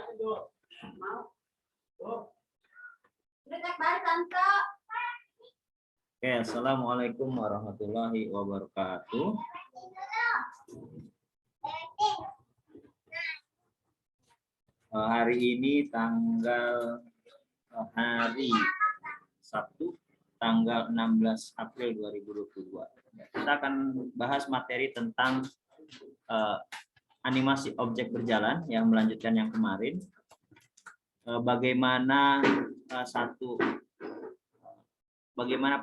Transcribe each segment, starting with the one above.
Oke, assalamualaikum warahmatullahi wabarakatuh. Hari ini tanggal hari Sabtu, tanggal 16 April 2022. Kita akan bahas materi tentang animasi objek berjalan yang melanjutkan yang kemarin. Bagaimana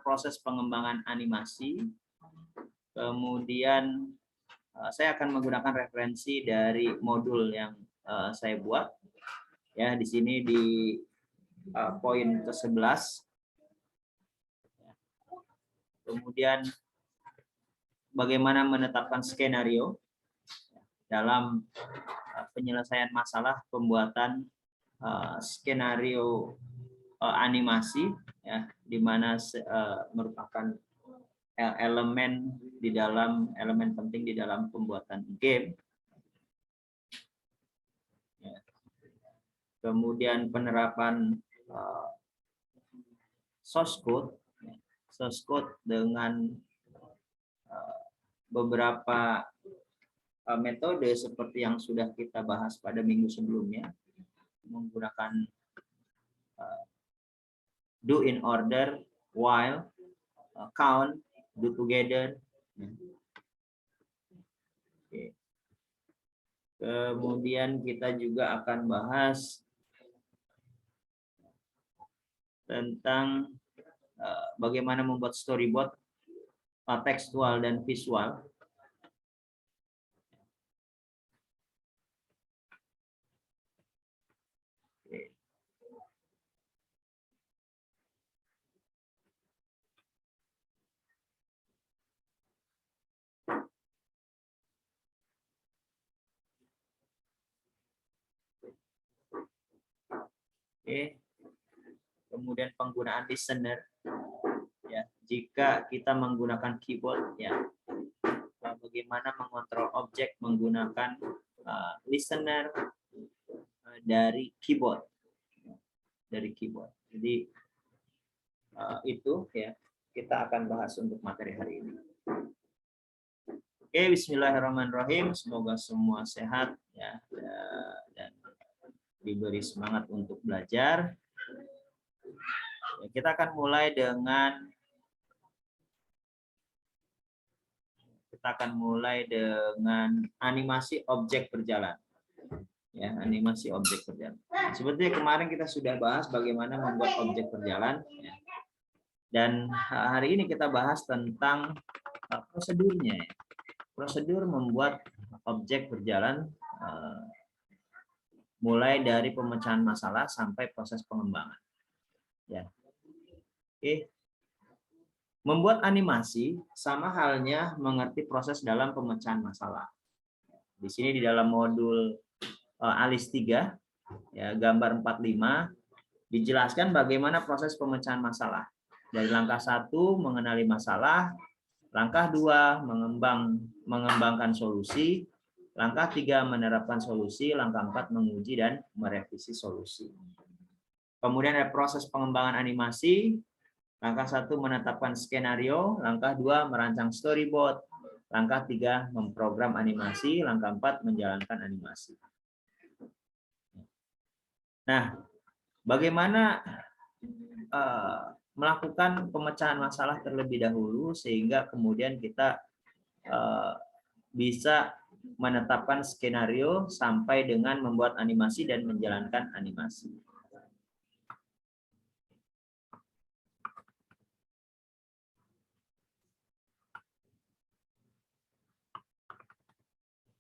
proses pengembangan animasi. Kemudian saya akan menggunakan referensi dari modul yang saya buat. Ya, di sini di poin ke-11. Kemudian bagaimana menetapkan skenario dalam penyelesaian masalah pembuatan skenario animasi, ya, di mana merupakan elemen penting di dalam pembuatan game. Ya. Kemudian penerapan source code dengan beberapa metode seperti yang sudah kita bahas pada minggu sebelumnya, menggunakan do in order, while, count, do together. Oke. Kemudian kita juga akan bahas tentang bagaimana membuat storyboard tekstual dan visual. Oke. Kemudian penggunaan listener, ya, jika kita menggunakan keyboard, ya, bagaimana mengontrol objek menggunakan listener dari keyboard, Jadi itu, ya, kita akan bahas untuk materi hari ini. Oke, bismillahirrahmanirrahim. Semoga semua sehat, ya, dan diberi semangat untuk belajar. Ya, kita akan mulai dengan animasi objek berjalan. Ya, animasi objek berjalan. Seperti kemarin kita sudah bahas bagaimana membuat objek berjalan, ya. Dan hari ini kita bahas tentang prosedurnya, ya. Prosedur membuat objek berjalan, mulai dari pemecahan masalah sampai proses pengembangan. Ya. Oke. Membuat animasi sama halnya mengerti proses dalam pemecahan masalah. Di sini di dalam modul ALIS 3, ya, gambar 45, dijelaskan bagaimana proses pemecahan masalah. Dari langkah 1 mengenali masalah, langkah 2 mengembangkan solusi, langkah 3 menerapkan solusi, langkah 4 menguji dan merevisi solusi. Kemudian ada proses pengembangan animasi. Langkah 1 menetapkan skenario, langkah 2 merancang storyboard, langkah 3 memprogram animasi, langkah 4 menjalankan animasi. Nah, bagaimana melakukan pemecahan masalah terlebih dahulu sehingga kemudian kita bisa menetapkan skenario sampai dengan membuat animasi dan menjalankan animasi.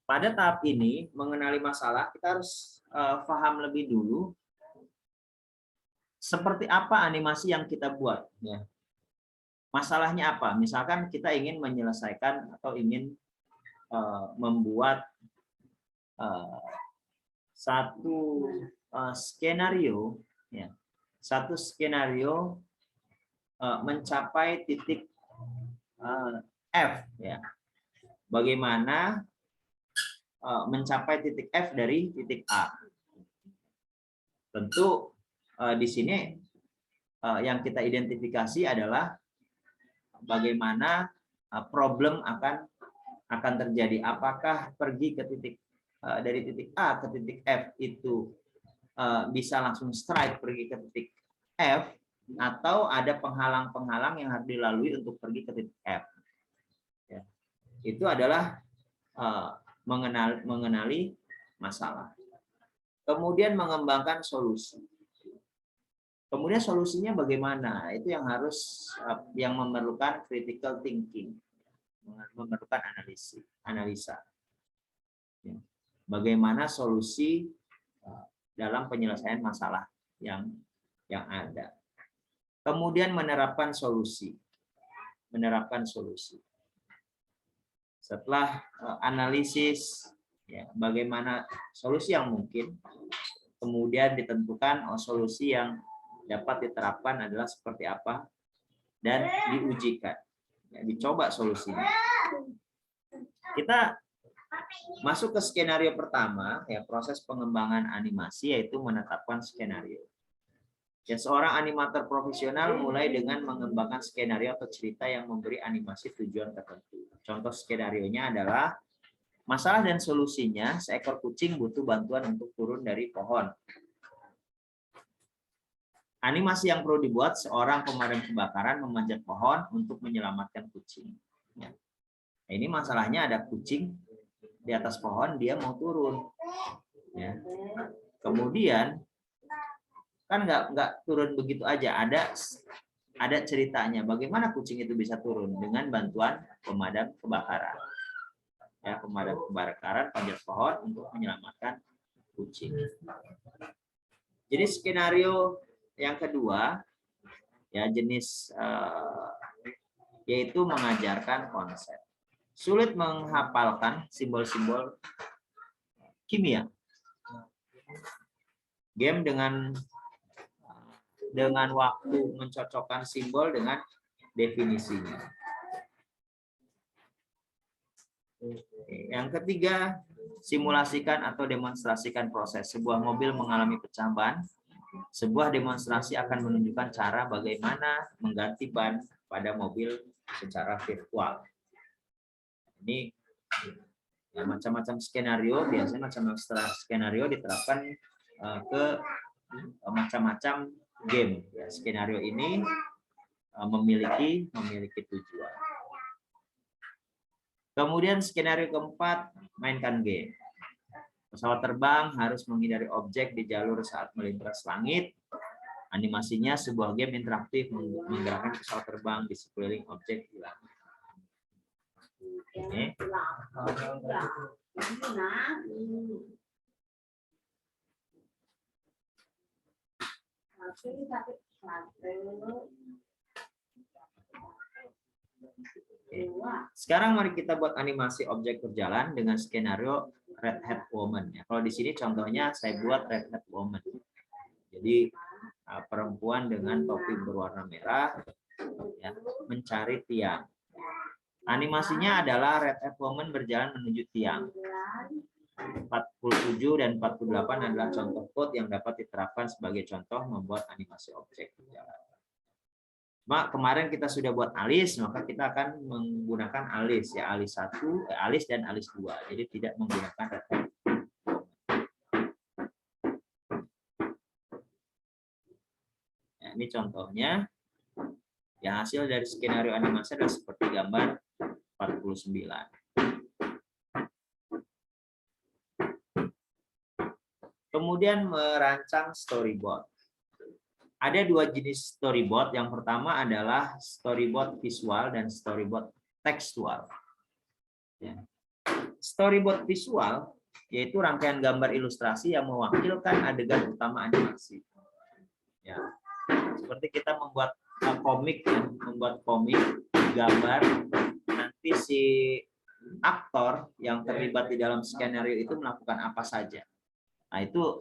Pada tahap ini, mengenali masalah, kita harus paham lebih dulu seperti apa animasi yang kita buat. Ya. Masalahnya apa? Misalkan kita ingin menyelesaikan atau ingin membuat satu skenario, ya, mencapai titik F, ya. Bagaimana mencapai titik F dari titik A. Tentu di sini yang kita identifikasi adalah bagaimana problem akan terjadi. Apakah pergi ke titik dari titik A ke titik F itu bisa langsung straight pergi ke titik F, atau ada penghalang-penghalang yang harus dilalui untuk pergi ke titik F. Ya. Itu adalah mengenali masalah. Kemudian mengembangkan solusi. Kemudian solusinya bagaimana? Itu yang yang memerlukan critical thinking, memerlukan analisa. Bagaimana solusi dalam penyelesaian masalah yang ada. Kemudian menerapkan solusi. Setelah analisis bagaimana solusi yang mungkin, kemudian ditentukan solusi yang dapat diterapkan adalah seperti apa dan diujikan, dicoba solusinya. Kita masuk ke skenario pertama, proses pengembangan animasi, yaitu menetapkan skenario. Seorang animator profesional mulai dengan mengembangkan skenario atau cerita yang memberi animasi tujuan tertentu. Contoh skenarionya adalah masalah dan solusinya, seekor kucing butuh bantuan untuk turun dari pohon. Animasi yang perlu dibuat, seorang pemadam kebakaran memanjat pohon untuk menyelamatkan kucing. Ini masalahnya ada kucing di atas pohon, dia mau turun. Kemudian kan nggak turun begitu aja, ada ceritanya bagaimana kucing itu bisa turun dengan bantuan pemadam kebakaran. Pemadam kebakaran panjat pohon untuk menyelamatkan kucing. Jadi skenario yang kedua jenis yaitu mengajarkan konsep. Sulit menghafalkan simbol-simbol kimia. Game dengan waktu mencocokkan simbol dengan definisinya. Yang ketiga, simulasikan atau demonstrasikan proses. Sebuah mobil mengalami pecah ban. Sebuah demonstrasi akan menunjukkan cara bagaimana mengganti ban pada mobil secara virtual. Ini macam-macam skenario, biasanya macam-macam skenario diterapkan ke macam-macam game. Skenario ini memiliki tujuan. Kemudian skenario keempat, mainkan game. Pesawat terbang harus menghindari objek di jalur saat melintas langit. Animasinya sebuah game interaktif menggerakkan pesawat terbang di sekeliling objek di langit. Ini. Sekarang mari kita buat animasi objek berjalan dengan skenario Red Hat Woman. Kalau di sini contohnya saya buat Red Hat Woman. Jadi perempuan dengan topi berwarna merah mencari tiang. Animasinya adalah Red Hat Woman berjalan menuju tiang. 47 dan 48 adalah contoh code yang dapat diterapkan sebagai contoh membuat animasi objek berjalan. Kemarin kita sudah buat alis, maka kita akan menggunakan alis alis 1, alis dan alis 2. Jadi tidak menggunakan Red Hat. Ini contohnya. Hasil dari skenario animasi adalah seperti gambar 49. Kemudian merancang storyboard. Ada dua jenis storyboard. Yang pertama adalah storyboard visual dan storyboard tekstual. Storyboard visual yaitu rangkaian gambar ilustrasi yang mewakilkan adegan utama animasi. Seperti kita membuat komik, membuat komik gambar, nanti si aktor yang terlibat di dalam skenario itu melakukan apa saja. Nah, itu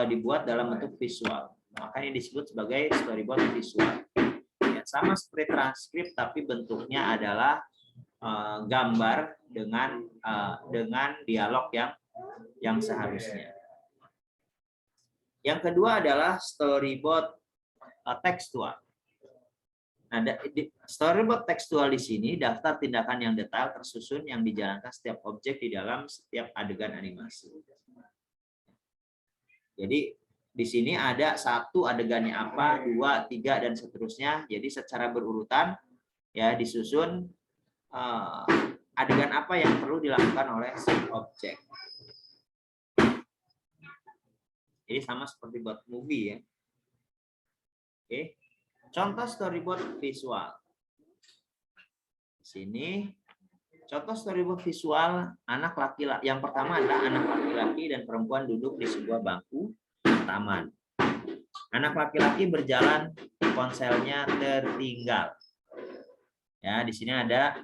dibuat dalam bentuk visual. Makanya disebut sebagai storyboard visual. Sama seperti transkrip, tapi bentuknya adalah gambar dengan dialog yang seharusnya. Yang kedua adalah storyboard tekstual. Nah, storyboard tekstual di sini daftar tindakan yang detail tersusun yang dijalankan setiap objek di dalam setiap adegan animasi. Jadi di sini ada 1 adegannya apa, 2, 3 dan seterusnya. Jadi secara berurutan ya disusun adegan apa yang perlu dilakukan oleh si objek. Jadi sama seperti buat movie ya. Oke. Contoh storyboard visual. Di sini contoh storyboard visual anak laki-laki. Yang pertama adalah anak laki-laki dan perempuan duduk di sebuah bangku taman. Anak laki-laki berjalan, ponselnya tertinggal. Ya, di sini ada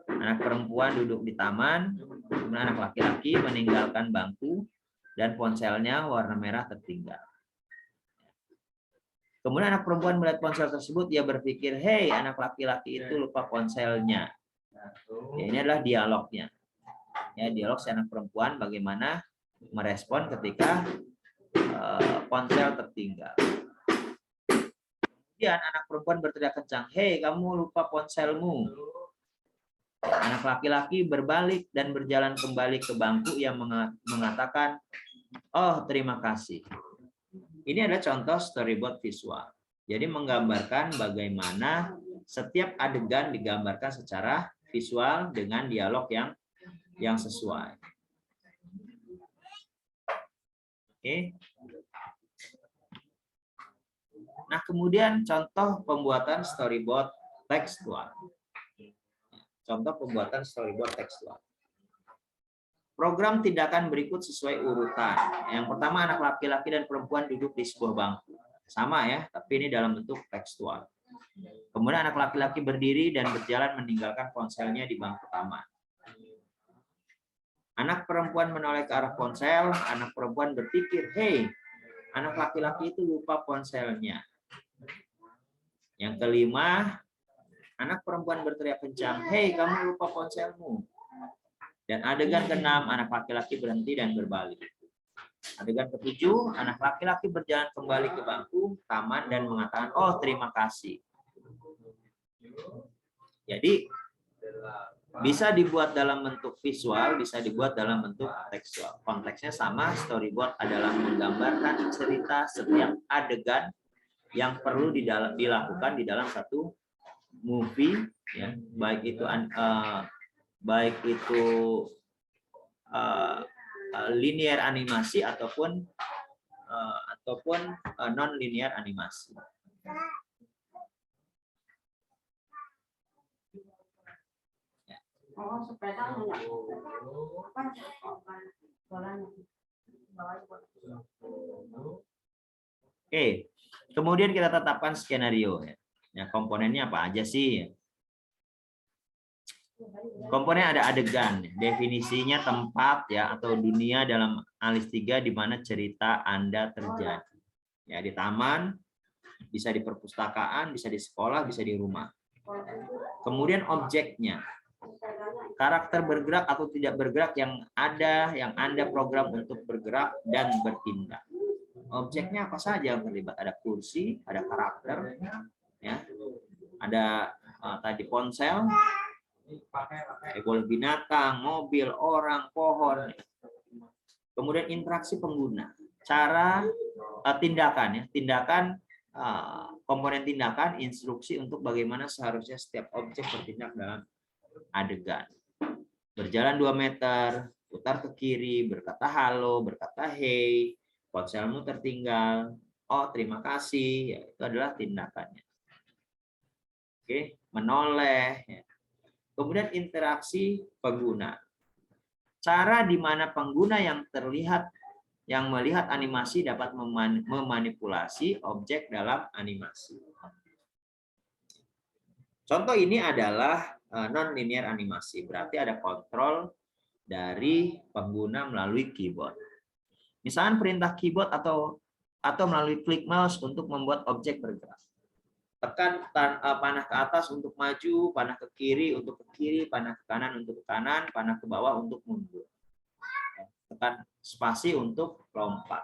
anak perempuan duduk di taman, kemudian anak laki-laki meninggalkan bangku dan ponselnya warna merah tertinggal. Kemudian anak perempuan melihat ponsel tersebut, ia berpikir, "Hei, anak laki-laki itu lupa ponselnya." Ya, ini adalah dialognya. Ya, dialog si anak perempuan bagaimana merespon ketika ponsel tertinggal. Kemudian anak perempuan berteriak kencang, "Hei, kamu lupa ponselmu." Anak laki-laki berbalik dan berjalan kembali ke bangku yang mengatakan, "Oh, terima kasih." Ini adalah contoh storyboard visual. Jadi menggambarkan bagaimana setiap adegan digambarkan secara visual dengan dialog yang sesuai. Oke. Nah, kemudian contoh pembuatan storyboard tekstual. Contoh pembuatan storyboard tekstual. Program tindakan berikut sesuai urutan. Yang pertama, anak laki-laki dan perempuan duduk di sebuah bangku. Sama ya, tapi ini dalam bentuk tekstual. Kemudian anak laki-laki berdiri dan berjalan meninggalkan ponselnya di bangku taman. Anak perempuan menoleh ke arah ponsel, anak perempuan berpikir, "Hei, anak laki-laki itu lupa ponselnya." Yang kelima, anak perempuan berteriak kencang, "Hei, kamu lupa ponselmu." Dan adegan ke-6, anak laki-laki berhenti dan berbalik. Adegan ke-7, anak laki-laki berjalan kembali ke bangku taman dan mengatakan, "Oh, terima kasih." Jadi bisa dibuat dalam bentuk visual, bisa dibuat dalam bentuk tekstual. Konteksnya sama, storyboard adalah menggambarkan cerita setiap adegan yang perlu dilakukan di dalam satu movie, ya, baik itu linear animasi ataupun non linear animasi. Oke, kemudian kita tetapkan skenario. Ya, komponennya apa aja sih? Komponen ada adegan, definisinya tempat ya atau dunia dalam alis 3 di mana cerita Anda terjadi. Ya, di taman, bisa di perpustakaan, bisa di sekolah, bisa di rumah. Kemudian objeknya. Karakter bergerak atau tidak bergerak yang Anda program untuk bergerak dan bertindak. Objeknya apa saja yang terlibat? Ada kursi, ada karakter, ya, ada tadi ponsel, binatang, mobil, orang, pohon. Kemudian interaksi pengguna, cara tindakan, ya, tindakan, komponen tindakan, instruksi untuk bagaimana seharusnya setiap objek bertindak dalam adegan. Berjalan 2 meter, putar ke kiri, berkata halo, berkata hey, ponselmu tertinggal, oh terima kasih, ya, itu adalah tindakannya. Oke, menoleh. Ya. Kemudian interaksi pengguna. Cara di mana pengguna yang melihat animasi dapat memanipulasi objek dalam animasi. Contoh ini adalah non-linear animasi, berarti ada kontrol dari pengguna melalui keyboard. Misalnya perintah keyboard atau melalui klik mouse untuk membuat objek bergerak. Tekan panah ke atas untuk maju, panah ke kiri untuk ke kiri, panah ke kanan untuk ke kanan, panah ke bawah untuk mundur. Tekan spasi untuk lompat.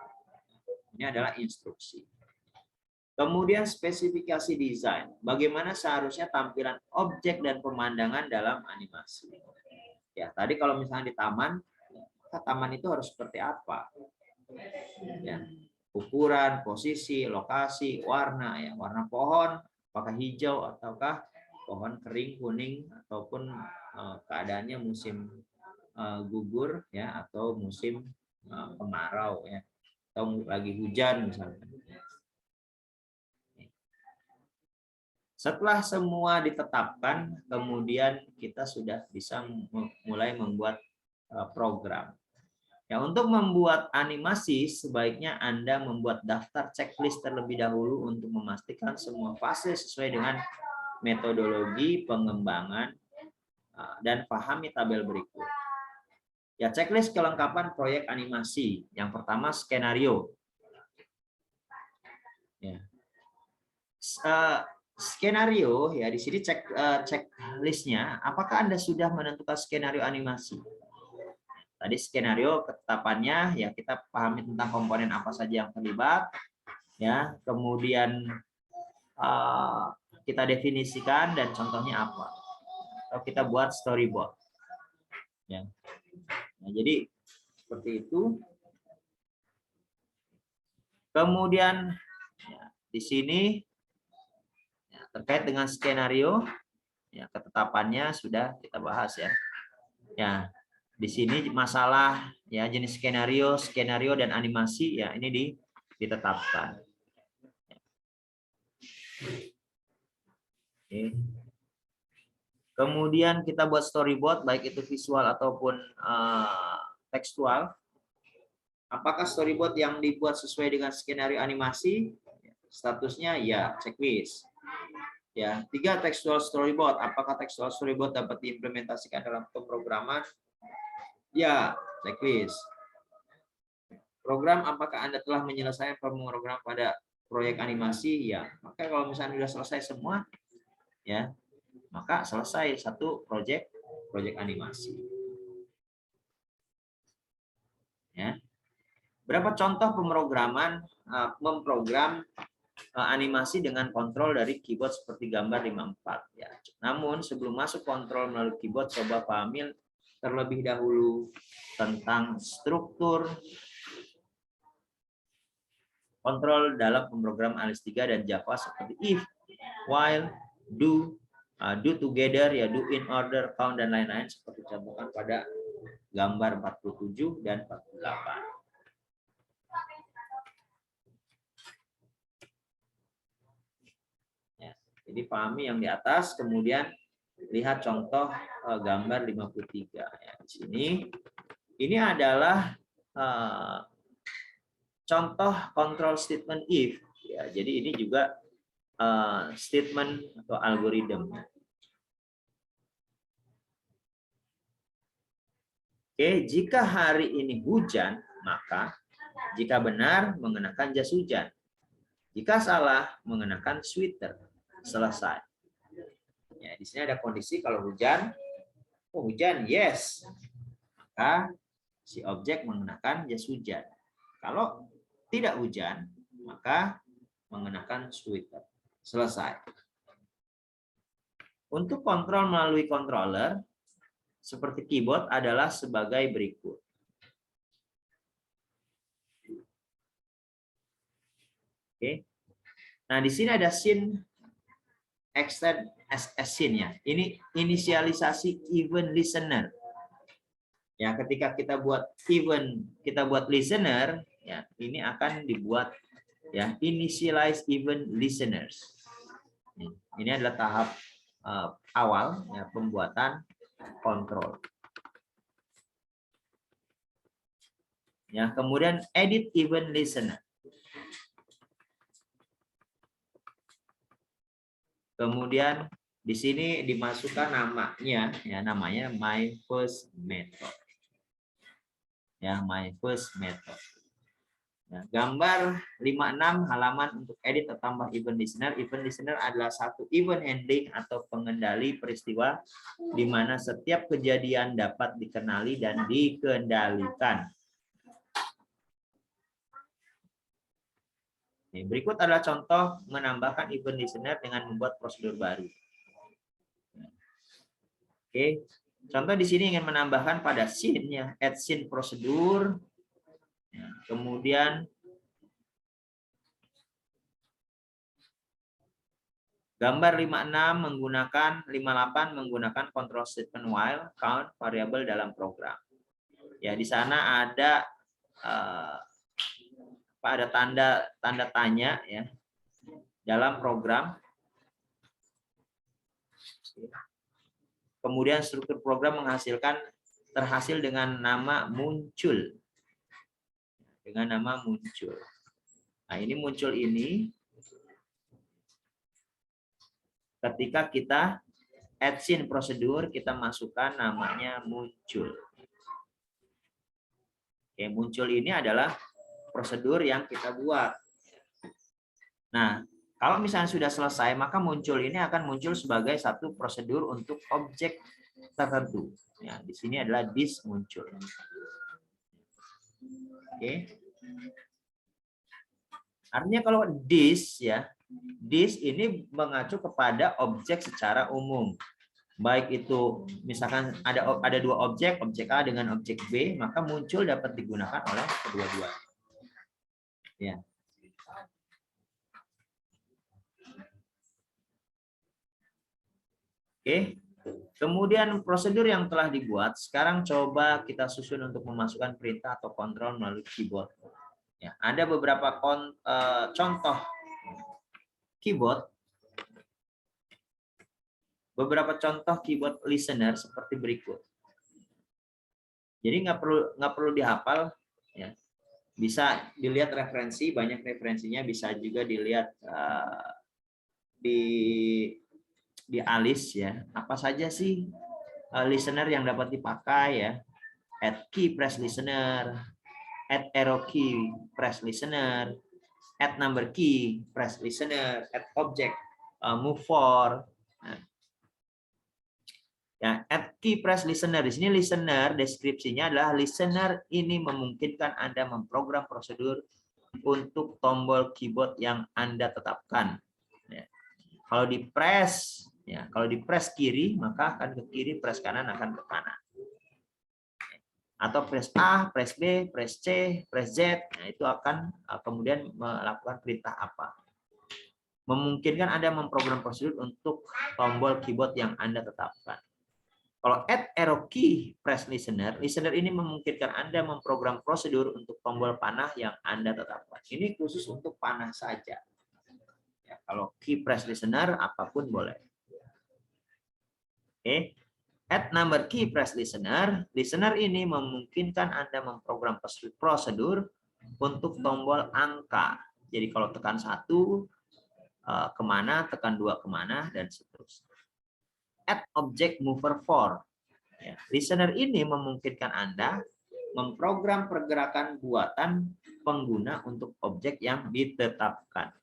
Ini adalah instruksi. Kemudian spesifikasi desain. Bagaimana seharusnya tampilan objek dan pemandangan dalam animasi. Ya, tadi kalau misalnya di taman, taman itu harus seperti apa? Ya, ukuran, posisi, lokasi, warna, ya, warna pohon, apakah hijau ataukah pohon kering, kuning, ataupun keadaannya musim gugur, ya, atau musim kemarau, ya, atau lagi hujan misalnya. Setelah semua ditetapkan, kemudian kita sudah bisa mulai membuat program. Ya, untuk membuat animasi, sebaiknya Anda membuat daftar checklist terlebih dahulu untuk memastikan semua fase sesuai dengan metodologi pengembangan dan pahami tabel berikut. Ya, checklist kelengkapan proyek animasi. Yang pertama, skenario. Ya. Skenario, ya, di sini checklistnya, apakah Anda sudah menentukan skenario animasi? Tadi skenario ketetapannya, ya, kita pahami tentang komponen apa saja yang terlibat, ya, kemudian kita definisikan dan contohnya apa, atau kita buat storyboard, ya. Nah, jadi seperti itu. Kemudian ya, di sini ya, terkait dengan skenario, ya, ketetapannya sudah kita bahas, ya. Ya, di sini masalah, ya, jenis skenario dan animasi, ya, ini ditetapkan. Oke. Kemudian kita buat storyboard, baik itu visual ataupun tekstual. Apakah storyboard yang dibuat sesuai dengan skenario animasi? Statusnya ya checklist. Ya, 3 tekstual storyboard. Apakah tekstual storyboard dapat diimplementasikan dalam pemrograman? Ya, checklist. Program, apakah Anda telah menyelesaikan pemrograman pada proyek animasi? Ya, maka kalau misalnya sudah selesai semua, ya, maka selesai satu proyek animasi. Ya. Berapa contoh pemrograman memprogram animasi dengan kontrol dari keyboard seperti gambar 54, ya. Namun sebelum masuk kontrol melalui keyboard, coba pahami terlebih dahulu tentang struktur kontrol dalam pemrogram ALIS3 dan Java seperti if, while, do, do together, ya, do in order, count, dan lain-lain seperti contohkan pada gambar 47 dan 48. Jadi pahami yang di atas, kemudian lihat contoh gambar 53. Ya, di sini ini adalah contoh control statement if. Ya, jadi ini juga statement atau algoritma. Oke, jika hari ini hujan, maka jika benar mengenakan jas hujan. Jika salah mengenakan sweater. Selesai. Ya, di sini ada kondisi kalau hujan, oh hujan, yes, maka si objek mengenakan jas hujan. Kalau tidak hujan, maka mengenakan sweater. Selesai. Untuk kontrol melalui controller, seperti keyboard adalah sebagai berikut. Oke. Nah, di sini ada scene extend as scene, ya. Ini inisialisasi event listener. Ya, ketika kita buat event, kita buat listener, ya, ini akan dibuat, ya, initialize event listeners. Ini adalah tahap awal, ya, pembuatan kontrol. Ya, kemudian edit event listener. Kemudian di sini dimasukkan namanya, ya, namanya my first method. Ya, my first method. Ya, gambar 56 halaman untuk edit atau tambah event listener. Event listener adalah satu event handling atau pengendali peristiwa di mana setiap kejadian dapat dikenali dan dikendalikan. Berikut adalah contoh menambahkan event listener dengan membuat prosedur baru. Oke, contoh di sini ingin menambahkan pada scene-nya, add scene prosedur. Kemudian gambar 56 menggunakan 58 menggunakan control statement while count variable dalam program. Ya, di sana ada ada tanda tanya ya dalam program. Kemudian struktur program terhasil dengan nama muncul. Dengan nama muncul. Nah, ini muncul ini ketika kita add scene prosedur, kita masukkan namanya muncul. Oke, muncul ini adalah prosedur yang kita buat. Nah, kalau misalnya sudah selesai, maka muncul ini akan muncul sebagai satu prosedur untuk objek tertentu. Ya, di sini adalah this muncul. Oke. Artinya kalau this ya, this ini mengacu kepada objek secara umum. Baik itu misalkan ada dua objek A dengan objek B, maka muncul dapat digunakan oleh kedua-duanya. Ya. Oke. Kemudian prosedur yang telah dibuat, sekarang coba kita susun untuk memasukkan perintah atau kontrol melalui keyboard. Ya, ada beberapa contoh keyboard. Beberapa contoh keyboard listener seperti berikut. Jadi nggak perlu dihafal, ya. Bisa dilihat referensi, banyak referensinya, bisa juga dilihat di alis ya. Apa saja sih listener yang dapat dipakai ya? Add key press listener, add arrow key press listener, add number key press listener, add object move for. Nah, ya, add key press listener. Di sini listener deskripsinya adalah listener ini memungkinkan Anda memprogram prosedur untuk tombol keyboard yang Anda tetapkan. Ya. Kalau di press, ya, kalau di press kiri maka akan ke kiri, press kanan akan ke kanan. Atau press A, press B, press C, press Z, nah itu akan kemudian melakukan perintah apa. Memungkinkan Anda memprogram prosedur untuk tombol keyboard yang Anda tetapkan. Kalau add arrow key press listener, listener ini memungkinkan Anda memprogram prosedur untuk tombol panah yang Anda tetapkan. Ini khusus untuk panah saja. Ya, kalau key press listener apapun boleh. Oke. Add number key press listener, listener ini memungkinkan Anda memprogram prosedur untuk tombol angka. Jadi kalau tekan 1 kemana, tekan 2 kemana, dan seterusnya. Add object mover for. Ya, listener ini memungkinkan Anda memprogram pergerakan buatan pengguna untuk objek yang ditetapkan.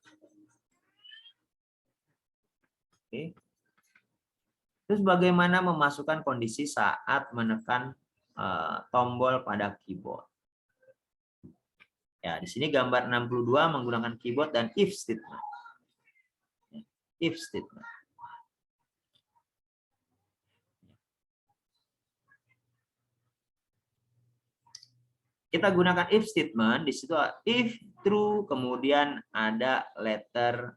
Oke. Terus bagaimana memasukkan kondisi saat menekan tombol pada keyboard? Ya, di sini gambar 62 menggunakan keyboard dan if statement. If statement. Kita gunakan if statement, di situ if true, kemudian ada letter,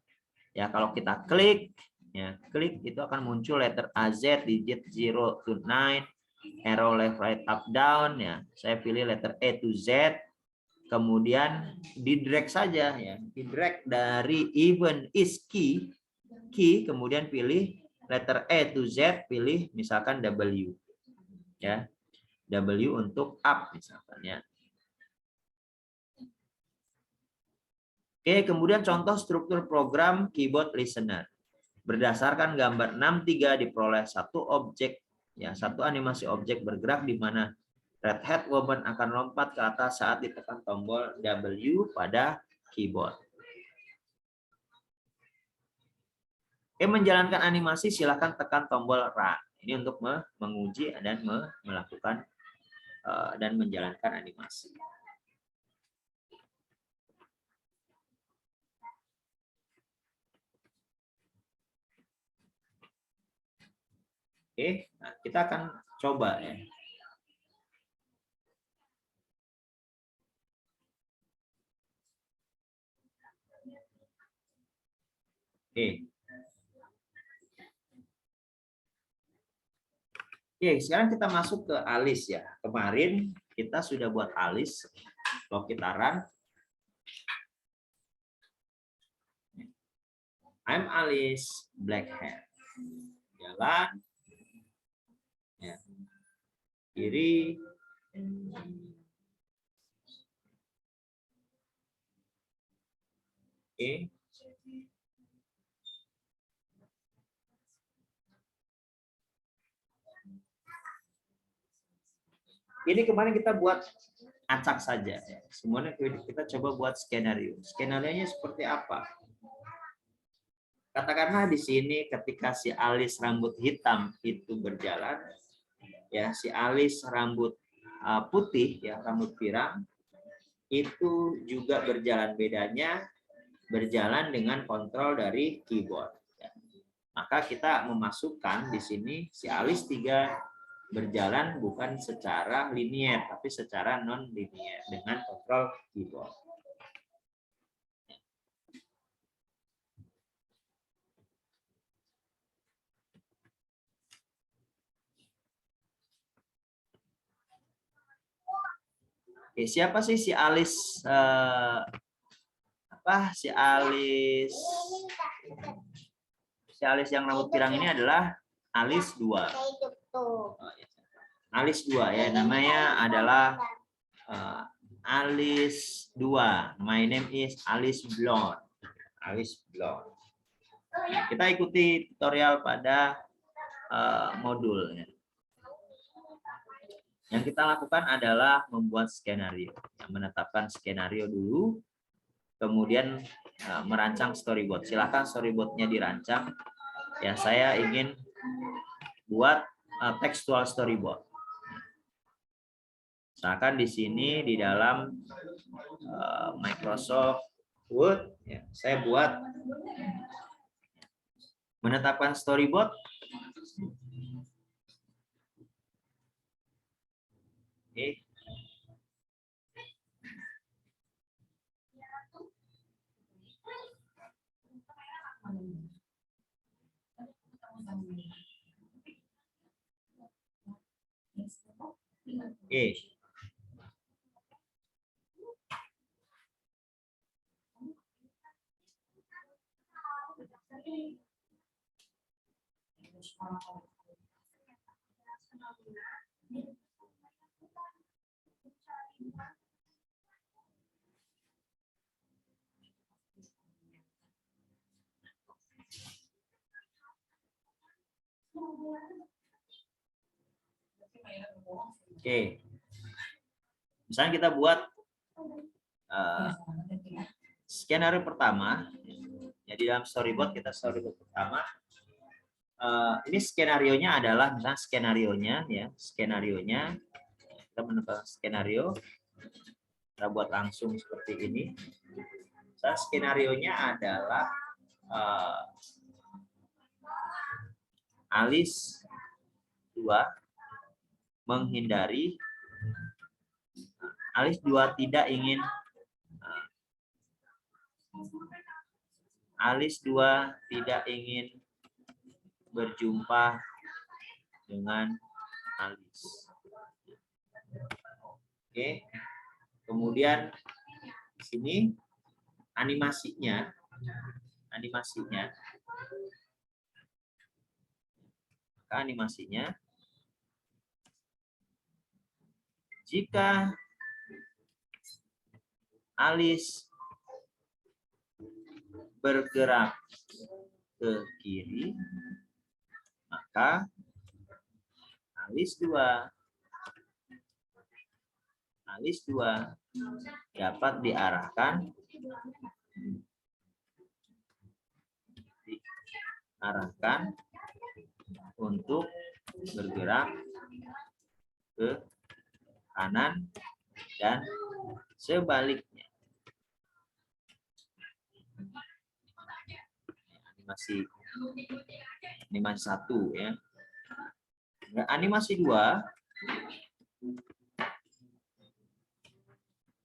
ya kalau kita klik, ya klik itu akan muncul letter AZ digit 0 to 9, arrow left right up down, ya saya pilih letter E to Z, kemudian di drag saja, ya di drag dari even is key, kemudian pilih letter E to Z, pilih misalkan W, ya W untuk up misalkan ya. Oke, kemudian contoh struktur program keyboard listener. Berdasarkan gambar 63 diperoleh satu objek, ya satu animasi objek bergerak di mana red hat woman akan lompat ke atas saat ditekan tombol W pada keyboard. Oke, menjalankan animasi silakan tekan tombol run. Ini untuk menguji dan melakukan dan menjalankan animasi. Oke, nah, kita akan coba ya. Oke. Oke, sekarang kita masuk ke alis ya. Kemarin kita sudah buat alis, lokitaran. I'm Alice, black hair. Jalan. Ya. Kiri. Oke. Ini kemarin kita buat acak saja. Semuanya kita coba buat skenario. Skenario-nya seperti apa? Katakanlah di sini ketika si alis rambut hitam itu berjalan, ya si alis rambut putih ya rambut pirang itu juga berjalan, bedanya berjalan dengan kontrol dari keyboard. Maka kita memasukkan di sini si alis 3 berjalan bukan secara linier tapi secara non linier dengan kontrol keyboard. Oke, siapa sih si alis si alis yang rambut pirang ini adalah alis 2. Alis 2 ya, namanya adalah Alice 2. My name is Alice Blonde. Alice Blonde. Nah, kita ikuti tutorial pada modulnya. Yang kita lakukan adalah membuat skenario. Menetapkan skenario dulu, kemudian merancang storyboard. Silakan storyboardnya dirancang. Ya, saya ingin buat textual storyboard. Misalkan di sini di dalam Microsoft Word, ya, saya buat menetapkan storyboard. Oke. Oke. Oke. Misalnya kita buat skenario pertama. Jadi dalam storyboard kita storyboard pertama. Ini skenarionya adalah misalnya skenarionya kita menentukan skenario, kita buat langsung seperti ini. Misalnya skenarionya adalah Alice 2 menghindari, Alice 2 tidak ingin, Alice 2 tidak ingin berjumpa dengan Alice. Oke. Kemudian di sini animasinya jika Alice bergerak ke kiri, maka Alice 2 dapat diarahkan untuk bergerak ke kanan dan sebaliknya. Animasi 1 ya. Animasi 2,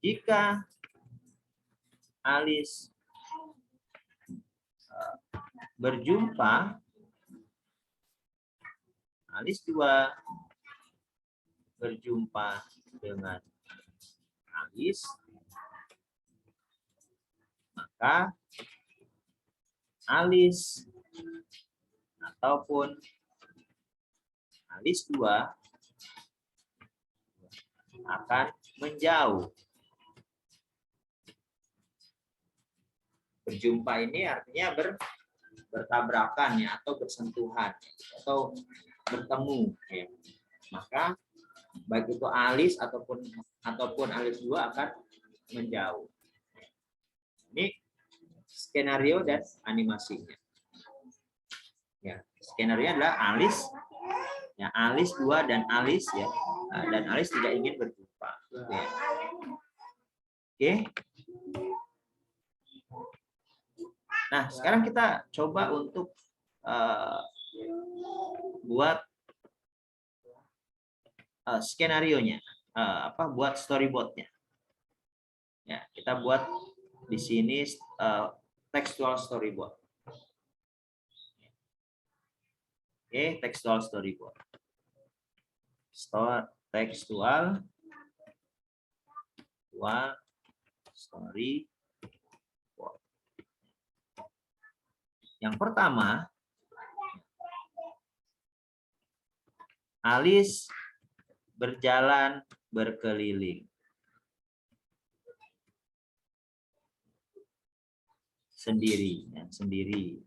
jika alis berjumpa, alis 2 berjumpa dengan alis, maka alis ataupun alis 2 akan menjauh. Berjumpa ini artinya bertabrakan ya, atau bersentuhan atau bertemu ya. Maka baik itu alis ataupun alis 2 akan menjauh. Ini skenario dan animasinya. Ya, skenario adalah alis ya, alis 2 dan alis ya. Dan alis tidak ingin berjumpa. Ya. Oke. Nah, sekarang kita coba untuk buat skenario-nya, buat storyboard-nya. Ya, kita buat di sini textual storyboard. Oke, textual storyboard. Textual storyboard. Yang pertama, alis berjalan berkeliling. Sendiri.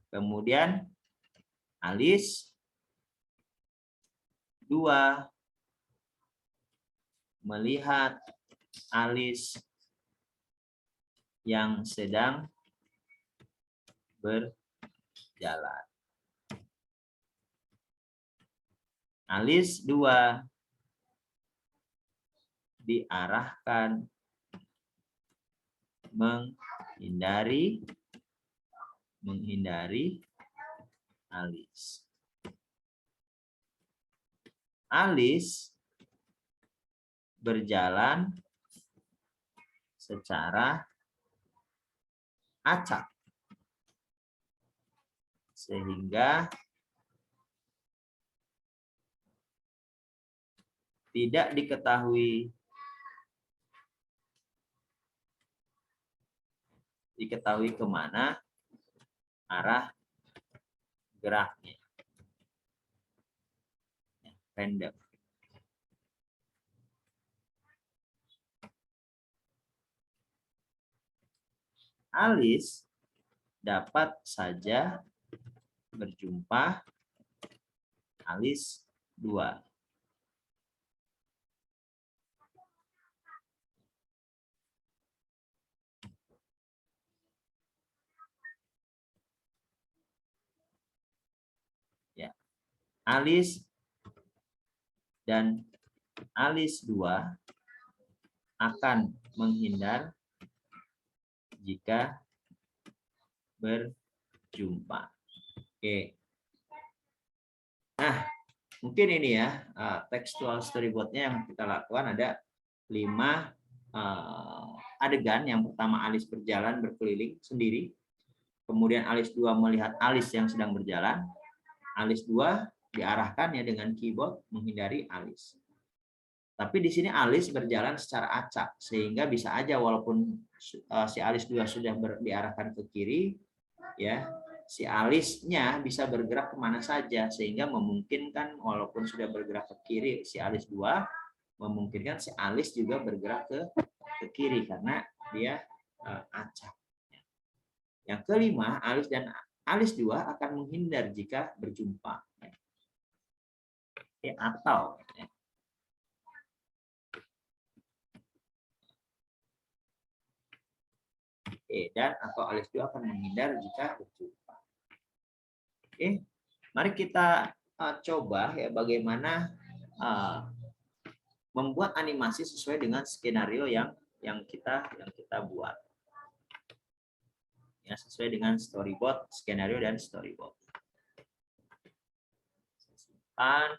Kemudian alis 2 melihat alis yang sedang berjalan. Alis 2 diarahkan menghindari alis. Alis berjalan secara acak sehingga tidak diketahui kemana arah geraknya. Random. Alis dapat saja berjumpa alis 2. Ya. Alis dan alis 2 akan menghindar jika berjumpa. Oke. Nah, mungkin ini ya textual storyboard-nya yang kita lakukan ada 5 adegan. Yang pertama alis berjalan berkeliling sendiri. Kemudian alis 2 melihat alis yang sedang berjalan. Alis 2 diarahkan ya dengan keyboard menghindari alis. Tapi di sini alis berjalan secara acak sehingga bisa aja walaupun si alis 2 sudah diarahkan ke kiri ya, si alisnya bisa bergerak kemana saja sehingga memungkinkan walaupun sudah bergerak ke kiri si alis 2 memungkinkan si alis juga bergerak ke kiri karena dia acak. Yang kelima, alis dan alis 2 akan menghindar jika berjumpa. Atau dan atau alis 2 akan menghindar jika berjumpa. Oke, mari kita coba ya bagaimana membuat animasi sesuai dengan skenario yang kita buat. Ya, sesuai dengan storyboard, skenario dan storyboard. depan.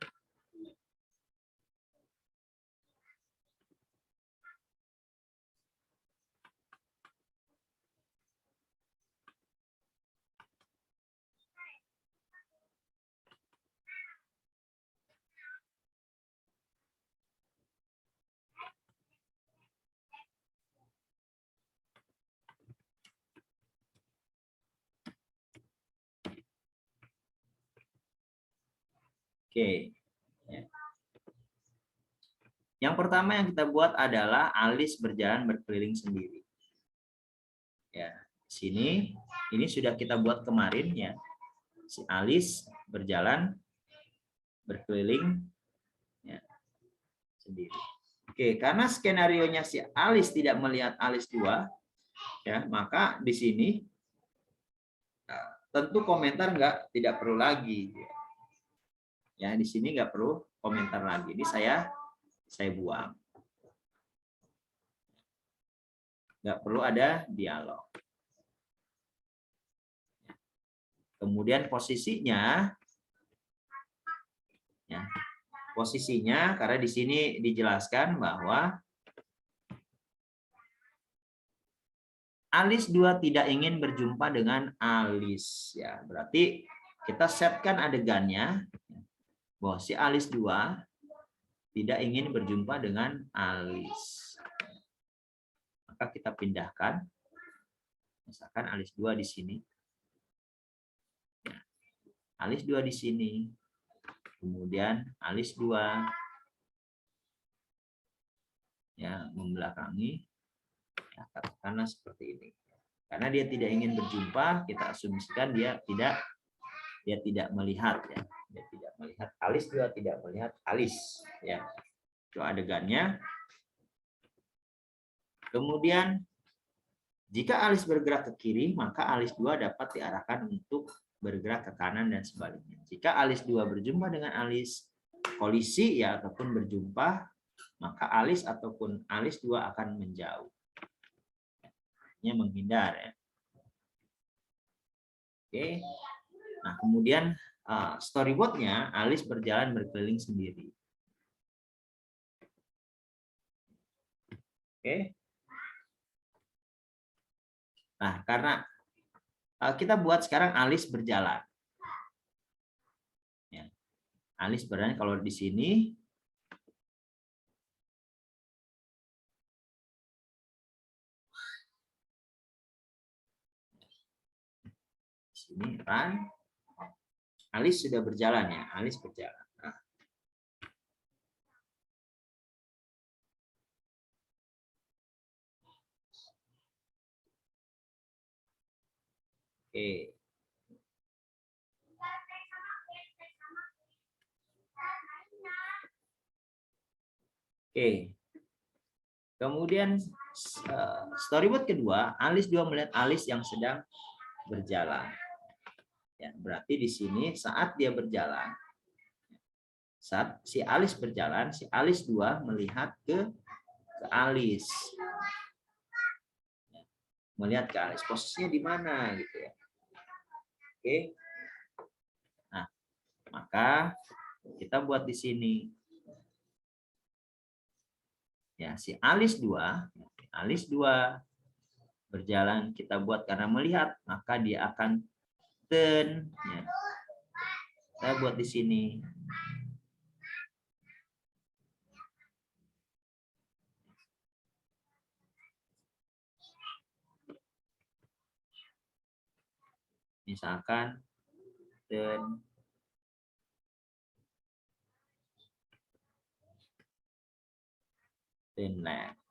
Oke. Yang pertama yang kita buat adalah alis berjalan berkeliling sendiri. Ya, sini ini sudah kita buat kemarin ya. Si alis berjalan berkeliling ya, sendiri. Oke, karena skenarionya si alis tidak melihat alis 2 ya, maka di sini tentu komentar tidak perlu lagi. Ya, di sini nggak perlu komentar lagi. Ini saya buang. Nggak perlu ada dialog. Kemudian posisinya, ya, posisinya karena di sini dijelaskan bahwa alis 2 tidak ingin berjumpa dengan alis. Ya, berarti kita setkan adegannya bahwa si alis 2 tidak ingin berjumpa dengan alis. Maka kita pindahkan, misalkan alis 2 di sini, alis 2 di sini, kemudian alis 2 ya membelakangi, ya, katakanlah seperti ini. Karena dia tidak ingin berjumpa, kita asumsikan dia tidak melihat ya. Dia tidak melihat alis 2 tidak melihat alis ya. Itu adegannya. Kemudian jika alis bergerak ke kiri, maka alis 2 dapat diarahkan untuk bergerak ke kanan dan sebaliknya. Jika alis 2 berjumpa dengan alis kolisi ya ataupun berjumpa, maka alis ataupun alis 2 akan menjauh. Hanya menghindar ya. Oke. Nah, kemudian storyboardnya alis berjalan berkeliling sendiri. Oke. Nah, karena kita buat sekarang alis berjalan. Ya. Alis berjalan kalau di sini run. Alis sudah berjalan ya, alis berjalan. Nah. Oke. Oke. Kemudian storyboard kedua, alis 2 melihat alis yang sedang berjalan. Ya, berarti di sini saat dia berjalan, saat si alis berjalan, si alis 2 melihat ke alis. Melihat ke alis, posisinya di mana gitu ya. Oke. Nah, maka kita buat di sini. Ya, si alis 2 berjalan kita buat karena melihat, maka dia akan turn ya. Saya buat di sini. Misalkan turn left.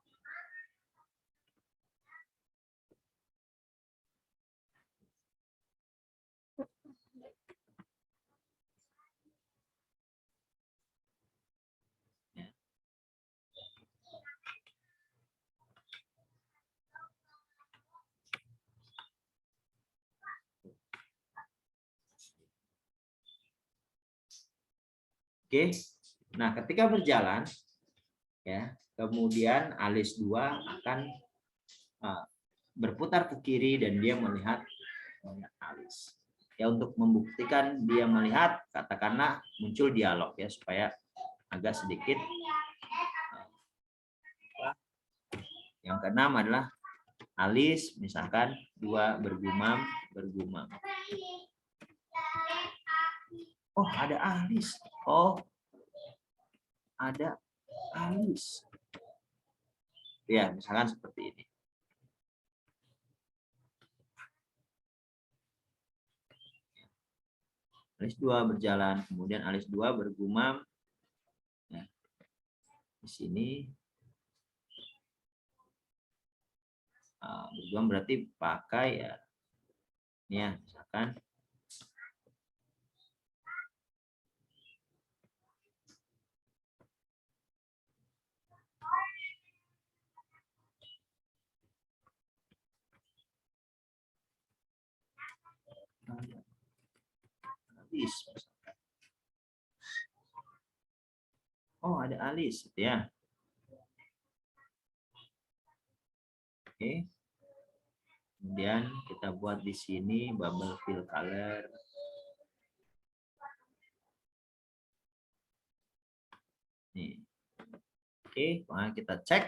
Oke. Nah, ketika berjalan ya, kemudian alis 2 akan berputar ke kiri dan dia melihat alis. ya untuk membuktikan dia melihat, katakanlah muncul dialog ya supaya agak sedikit. Yang keenam adalah alis, misalkan 2 bergumam. Oh, ada alis. Oh, ada alis. Ya, misalkan seperti ini. Alis 2 berjalan, kemudian alis 2 bergumam. Nah, di sini bergumam berarti pakai ya. Ini ya, misalkan alis. Oh, ada alis gitu ya. Oke. Kemudian kita buat di sini bubble fill color. Nih. Oke, maka kita cek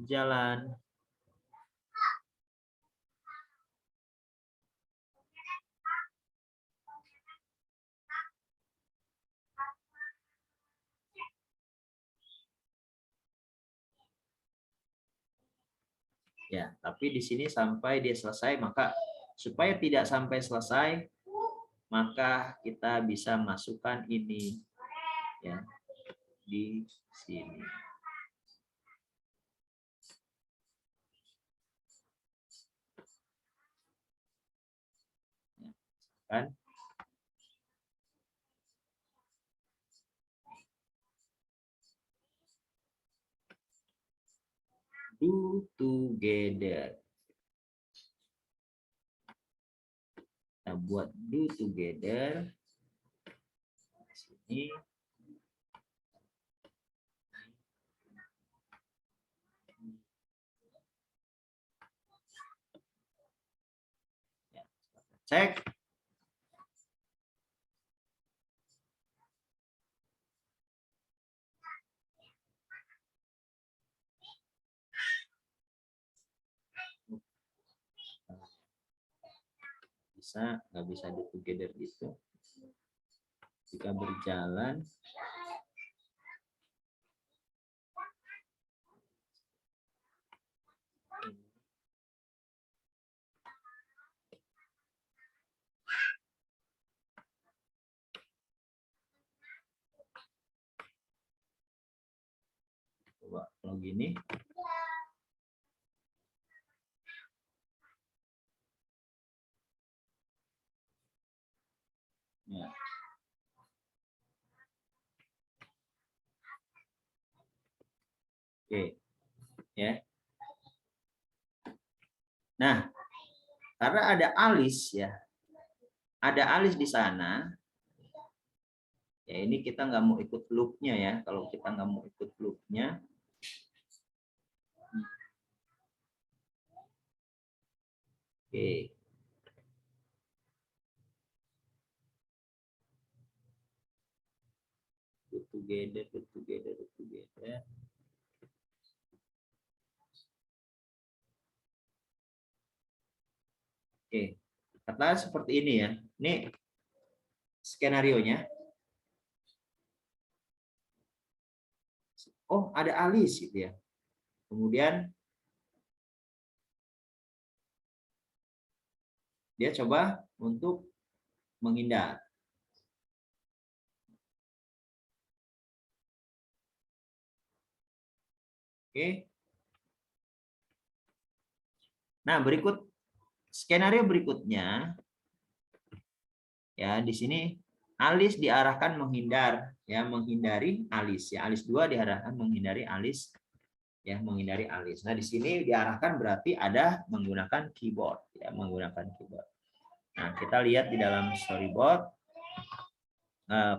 jalan. Ya, tapi di sini sampai dia selesai, maka supaya tidak sampai selesai, maka kita bisa masukkan ini ya di sini. Ya, kan? Do together. Kita buat do together. Di sini. Ya, cek. Nggak bisa do together gitu. Jika berjalan coba kalau gini ya. Oke ya. Nah, karena ada alis ya, ada alis di sana. Ya ini kita nggak mau ikut loopnya ya. Kalau kita nggak mau ikut loopnya, oke. Do together. Oke, katakan seperti ini ya. Ini skenarionya. Oh, ada alis gitu ya. Kemudian dia coba untuk menghindar. Oke. Nah, skenario berikutnya ya di sini alis diarahkan menghindar ya, menghindari alis ya. Alis 2 diarahkan menghindari alis ya, menghindari alis. Nah, di sini diarahkan berarti ada menggunakan keyboard ya, menggunakan keyboard. Nah, kita lihat di dalam storyboard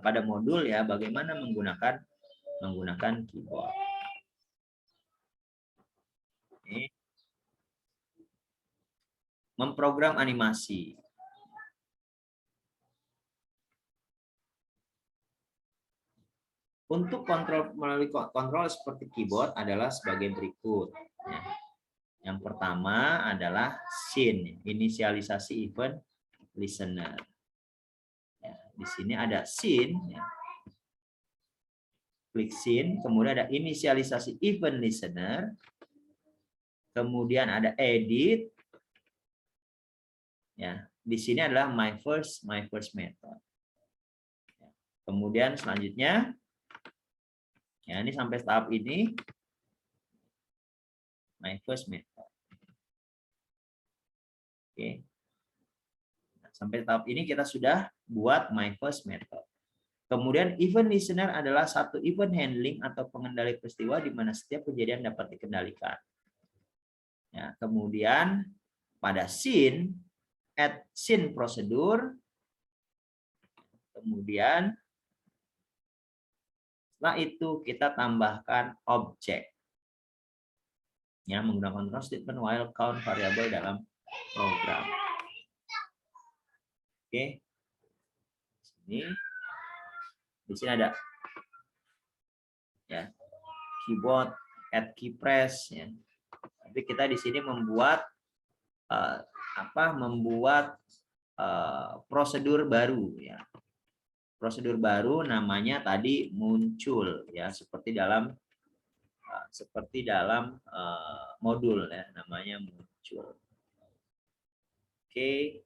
pada modul ya bagaimana menggunakan keyboard. Ini. memprogram animasi. Untuk kontrol melalui kontrol seperti keyboard adalah sebagai berikut. Ya. Yang pertama adalah scene, inisialisasi event listener. Ya, di sini ada scene, ya. Klik scene, kemudian ada inisialisasi event listener, kemudian ada edit. Ya, di sini adalah my first method. Ya. Kemudian selanjutnya, ya ini sampai tahap ini, my first method. Oke. Nah, sampai tahap ini kita sudah buat my first method. Kemudian event listener adalah satu event handling atau pengendali peristiwa di mana setiap kejadian dapat dikendalikan. Ya, kemudian pada scene, add scene prosedur. Kemudian setelah itu kita tambahkan objek. Ya, menggunakan control statement while count variable dalam program. Oke. Di sini ada ya keyboard, add key press ya. Tapi kita di sini membuat prosedur baru ya. Prosedur baru namanya tadi muncul ya, seperti dalam modul ya, namanya muncul. Oke.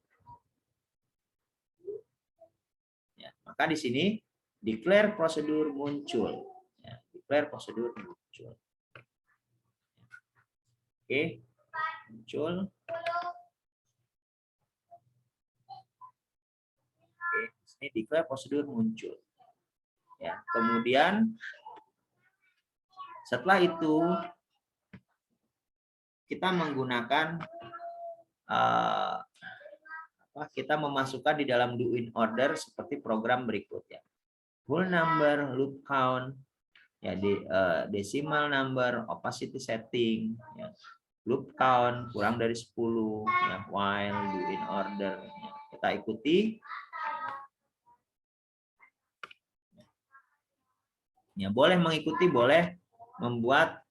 Ya, maka di sini declare prosedur muncul. Ya, declare prosedur muncul. Oke, muncul. Oke, ini declare prosedur muncul. Ya, kemudian setelah itu kita menggunakan kita memasukkan di dalam do in order seperti program berikut ya. Whole number, loop count, ya decimal number, opacity setting, ya. Loop count kurang dari 10, ya. While, do in order, ya. Kita ikuti. Ya, boleh mengikuti, boleh membuat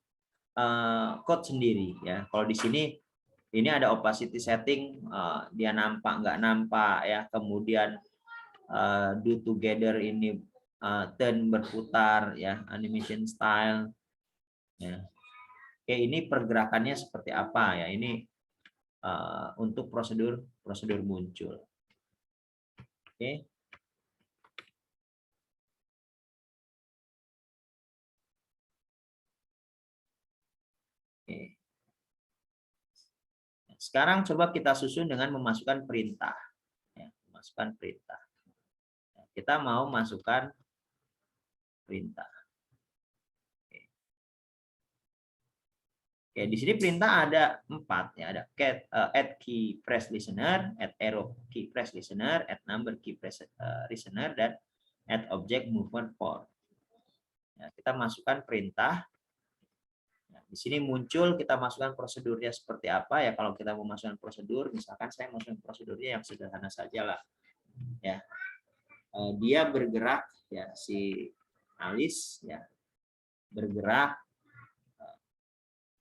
code sendiri ya. Kalau di sini ini ada opacity setting, dia nampak nggak nampak ya. Kemudian do together ini turn berputar ya, animation style ya. Oke, ini pergerakannya seperti apa ya? Ini untuk prosedur muncul. Oke. Oke. Sekarang coba kita susun dengan memasukkan perintah. Ya, memasukkan perintah. Kita mau masukkan perintah. Oke, di sini perintah ada 4 ya, ada add key press listener, add arrow key press listener, add number key press listener, dan add object movement for. Ya, kita masukkan perintah. Ya, di sini muncul, kita masukkan prosedurnya seperti apa ya. Kalau kita mau masukkan prosedur, misalkan saya masukkan prosedurnya yang sederhana saja lah. Ya, dia bergerak ya, si Alice ya bergerak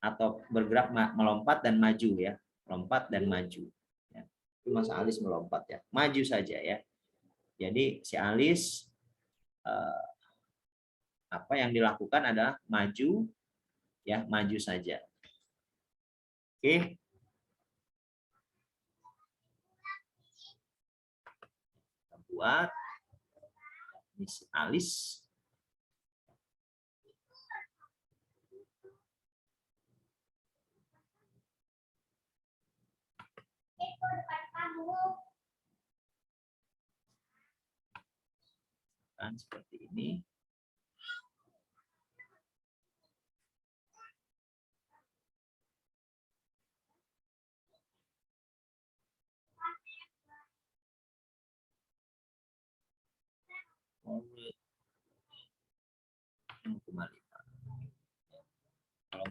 atau bergerak melompat dan maju ya, melompat dan maju. Ya. Mas Alice melompat ya, maju saja ya. Jadi si Alice apa yang dilakukan adalah maju ya, maju saja. Oke. Kita buat ini si Alice. Kan seperti ini. Kalau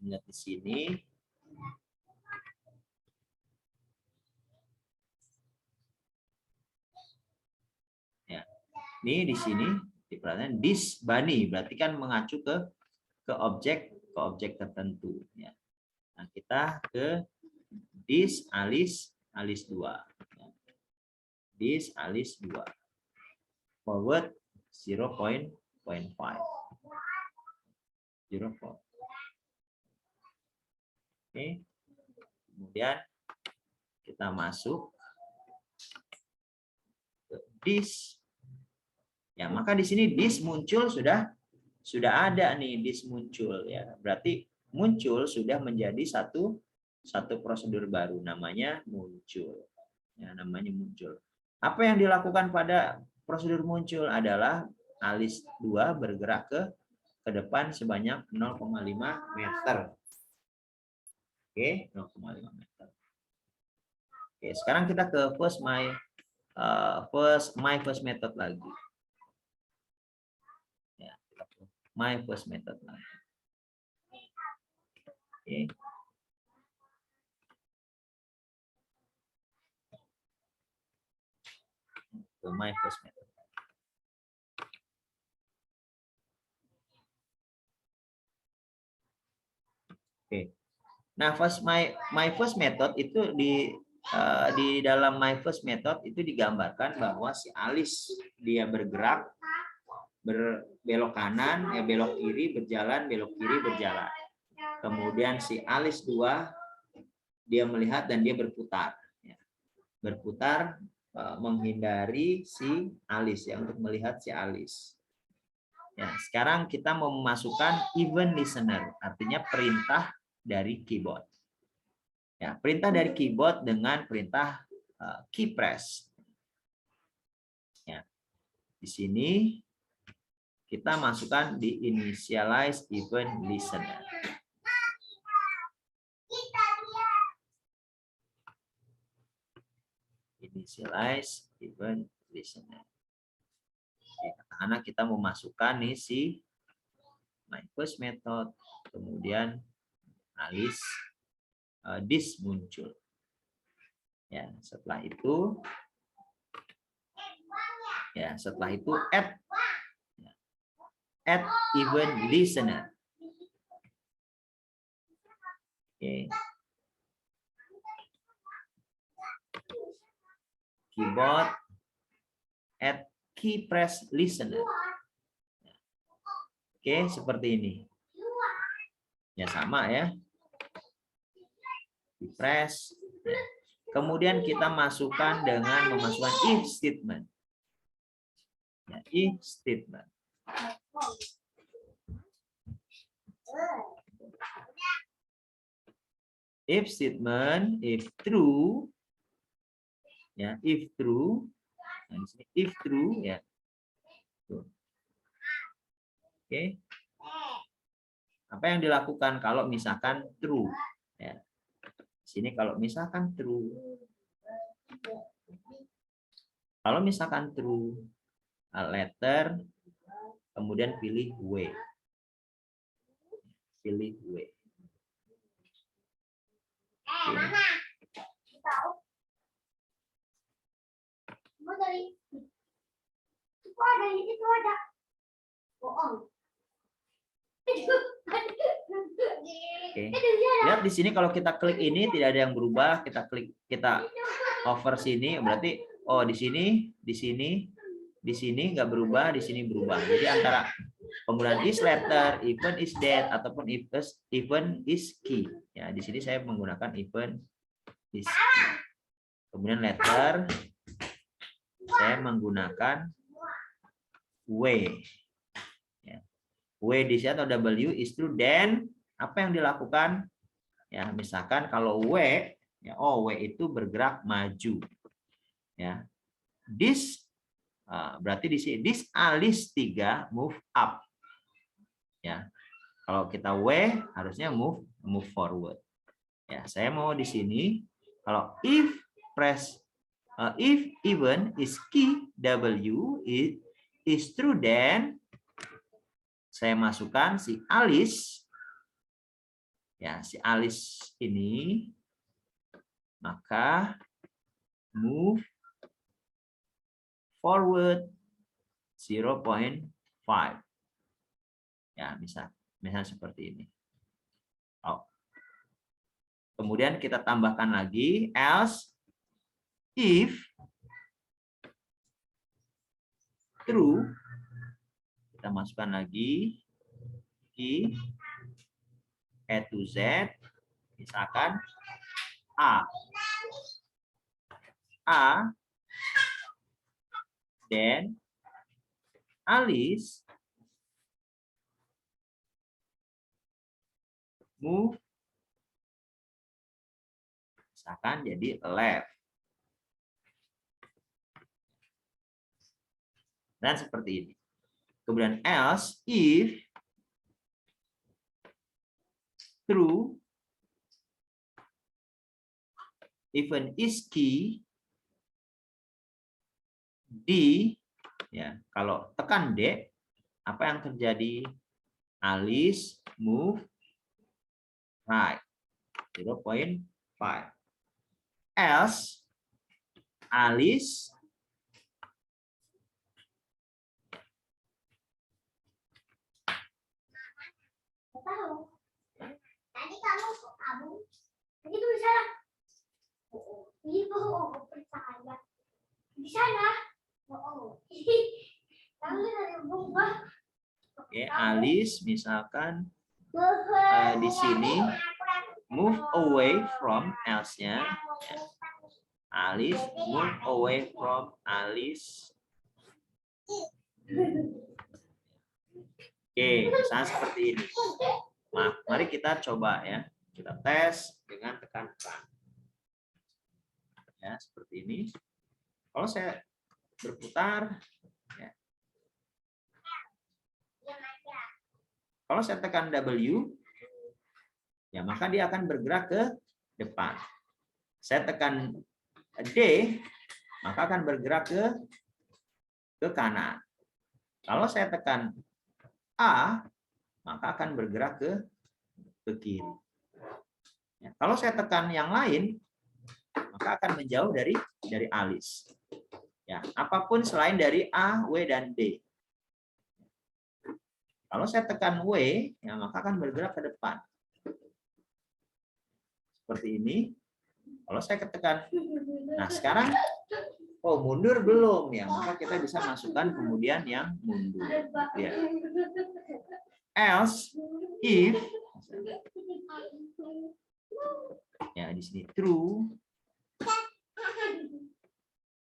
melihat di sini, Ini di sini diperhatikan this bunny berarti kan mengacu ke objek tertentu ya. Nah, kita ke this Alice 2. This Alice 2. Forward 0.5. 0.5. Oke. Kemudian kita masuk ke this. Ya, maka di sini this muncul sudah ada nih, this muncul ya. Berarti muncul sudah menjadi satu prosedur baru namanya muncul. Ya, namanya muncul. Apa yang dilakukan pada prosedur muncul adalah Alice 2 bergerak ke depan sebanyak 0,5 meter. Oke, 0,5 meter. Oke, sekarang kita ke my first method lagi. Ya, my first method lagi. Oke. Ke my first method. Oke. Nah, my first method itu di dalam my first method itu digambarkan bahwa si Alice dia bergerak berbelok kanan, ya belok kiri berjalan, belok kiri berjalan. Kemudian si Alice 2 dia melihat dan dia berputar. Ya. Berputar menghindari si Alice ya, untuk melihat si Alice. Ya, sekarang kita mau memasukkan event listener, artinya perintah dari keyboard. Ya, perintah dari keyboard dengan perintah key press. Ya. Di sini kita masukkan di initialize event listener. Initialize event listener. Karena kita memasukkan nih si my first method, kemudian Alice this muncul. Ya, setelah itu add event listener. Oke. Keyboard add key press listener. Oke, seperti ini. Ya, sama ya. Key press. Kemudian kita masukkan dengan memasukkan if statement. Ya, if statement. If statement, if true, ya, if true, nah, di sini if true, ya. Oke. Apa yang dilakukan kalau misalkan true, ya. Di sini kalau misalkan true, letter, kemudian pilih W. Pilih W. Oke. Lihat di sini kalau kita klik ini tidak ada yang berubah, kita hover sini berarti di sini nggak berubah, di sini berubah. Jadi antara penggunaan is letter, event is dead ataupun event is key. Ya, di sini saya menggunakan event is key. Kemudian letter saya menggunakan W. Ya. W di sini atau W is true, then apa yang dilakukan? Ya, misalkan kalau W, ya W itu bergerak maju. Ya. This berarti di sini this Alice 3 move up. Ya. Kalau kita W harusnya move forward. Ya, saya mau di sini kalau if even is key W is true, then saya masukkan si Alice. Ya, si Alice ini maka move forward 0.5. Ya, misal seperti ini. Oh. Kemudian kita tambahkan lagi else if true, kita masukkan lagi I to Z, misalkan A then Alice move, misalkan jadi left. Dan seperti ini. Kemudian else if true, even is key, D, ya, kalau tekan D, apa yang terjadi? Alice move right, 0.5. Else Alice tahu. Tadi kamu tadi tuh di sana. Ibu percaya. Di sana. Kamu dari bunga. Oke, Alice misalkan di sini move away from else-nya. Alice move away from Alice. Oke, misalnya seperti ini. Nah, mari kita coba ya. Kita tes dengan tekan-tekan. Ya, seperti ini. Kalau saya berputar, ya. Kalau saya tekan W, ya maka dia akan bergerak ke depan. Saya tekan D, maka akan bergerak ke kanan. Kalau saya tekan A, maka akan bergerak ke kiri. Ya, kalau saya tekan yang lain, maka akan menjauh dari Alice. Ya, apapun selain dari A, W, dan D. Kalau saya tekan W, ya maka akan bergerak ke depan. Seperti ini. Kalau saya tekan, nah sekarang, oh mundur belum ya, maka kita bisa masukkan kemudian yang mundur. Ya. Else, if, ya di sini true,